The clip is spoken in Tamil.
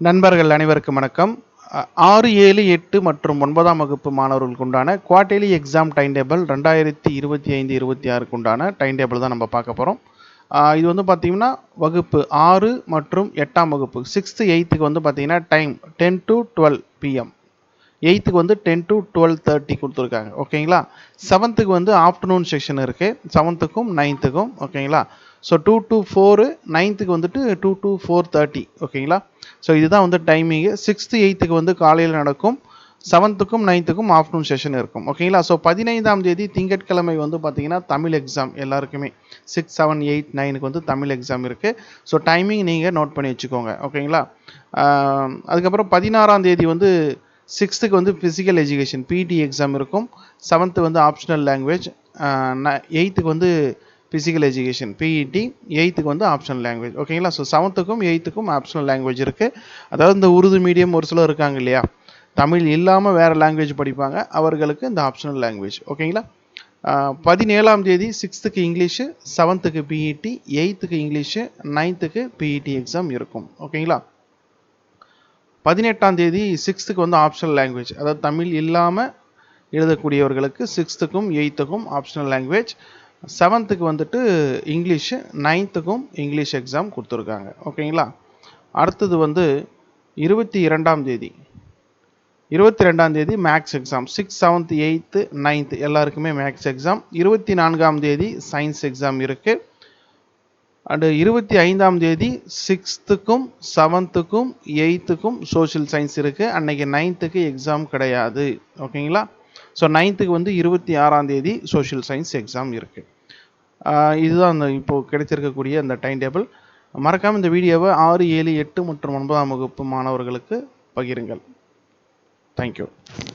நண்பர்கள் அனைவருக்கும் வணக்கம். 6, 7, 8 மற்றும் 9ஆம் வகுப்பு மாணவர்களுக்கு உண்டான குவார்ட்டர்லி எக்ஸாம் டைம் டேபிள் 2025-26 உண்டான டைம் டேபிள் தான் நம்ம பார்க்க போகிறோம். இது வந்து பார்த்தீங்கன்னா வகுப்பு 6 மற்றும் 8ஆம் வகுப்பு 6th 8th வந்து பார்த்தீங்கன்னா டைம் 10 to 12 PM. 8th வந்து 10 to 12:30 கொடுத்துருக்காங்க. ஓகேங்களா. 7th வந்து ஆஃப்டர்நூன் செக்ஷன் இருக்குது. 7th-க்கும் 9th-க்கும் ஓகேங்களா. ஸோ 2 to 4, 9th வந்துட்டு 2 to 4:30 ஓகேங்களா. ஸோ இதுதான் வந்து டைமிங்கு. 6th 8th வந்து காலையில் நடக்கும். 7th-க்கும் 9th-க்கும் ஆஃப்டர்நூன் செஷன் இருக்கும். ஓகேங்களா. ஸோ 15ஆம் தேதி திங்கட்கிழமை வந்து பார்த்தீங்கன்னா தமிழ் எக்ஸாம் எல்லாருக்குமே 6, 7, 8, 9க்கு வந்து தமிழ் எக்ஸாம் இருக்குது. ஸோ டைமிங் நீங்கள் நோட் பண்ணி வச்சுக்கோங்க. ஓகேங்களா. அதுக்கப்புறம் 16ஆம் தேதி வந்து 6th வந்து ஃபிசிக்கல் எஜுகேஷன் பிடி எக்ஸாம் இருக்கும். 7th வந்து ஆப்ஷனல் லாங்குவேஜ், 8th வந்து ஃபிசிக்கல் எஜுகேஷன் பிஇடி, 8th வந்து ஆப்ஷனல் லாங்குவேஜ். ஓகேங்களா. ஸோ 7th-க்கும் 8th-க்கும் ஆப்ஷனல் லாங்குவேஜ் இருக்குது. அதாவது இந்த உருது மீடியம் ஒரு சிலர் இருக்காங்க இல்லையா, தமிழ் இல்லாமல் வேறு லாங்குவேஜ் படிப்பாங்க, அவர்களுக்கு இந்த ஆப்ஷனல் லாங்குவேஜ். ஓகேங்களா. 17ஆம் தேதி 6th-க்கு இங்கிலீஷு, 7th-க்கு பிஇடி, 8th-க்கு இங்கிலீஷு, 9th-க்கு பிஇடி எக்ஸாம் இருக்கும். ஓகேங்களா. 18ஆம் தேதி 6th-க்கு வந்து ஆப்ஷனல் லாங்குவேஜ், அதாவது தமிழ் இல்லாமல் எழுதக்கூடியவர்களுக்கு 6th-க்கும் 8th-க்கும் ஆப்ஷனல் லாங்குவேஜ். 7th-க்கு வந்துட்டு இங்கிலீஷு, 9th-க்கும் இங்கிலீஷ் எக்ஸாம் கொடுத்துருக்காங்க. ஓகேங்களா. அடுத்தது வந்து 22ஆம் தேதி 22ஆம் தேதி maths exam 6th, 7th, 8th, 9th எல்லாருக்குமே மேக்ஸ் எக்ஸாம். 24ஆம் தேதி சயின்ஸ் எக்ஸாம் இருக்குது. அண்டு 25ஆம் தேதி 6th-க்கும் 7th-க்கும் 8th-க்கும் சோஷியல் சயின்ஸ் இருக்குது. அன்னைக்கு 9th-க்கு எக்ஸாம் கிடையாது. ஓகேங்களா. ஸோ 9th-க்கு வந்து 26ஆம் தேதி சோஷியல் சயின்ஸ் எக்ஸாம் இருக்குது. இதுதான் அந்த இப்போது கிடைச்சிருக்கக்கூடிய அந்த டைம் டேபிள். மறக்காமல் இந்த வீடியோவை 6, 7, 8 மற்றும் 9ஆம் வகுப்பு மாணவர்களுக்கு பகிருங்கள். தேங்க்யூ.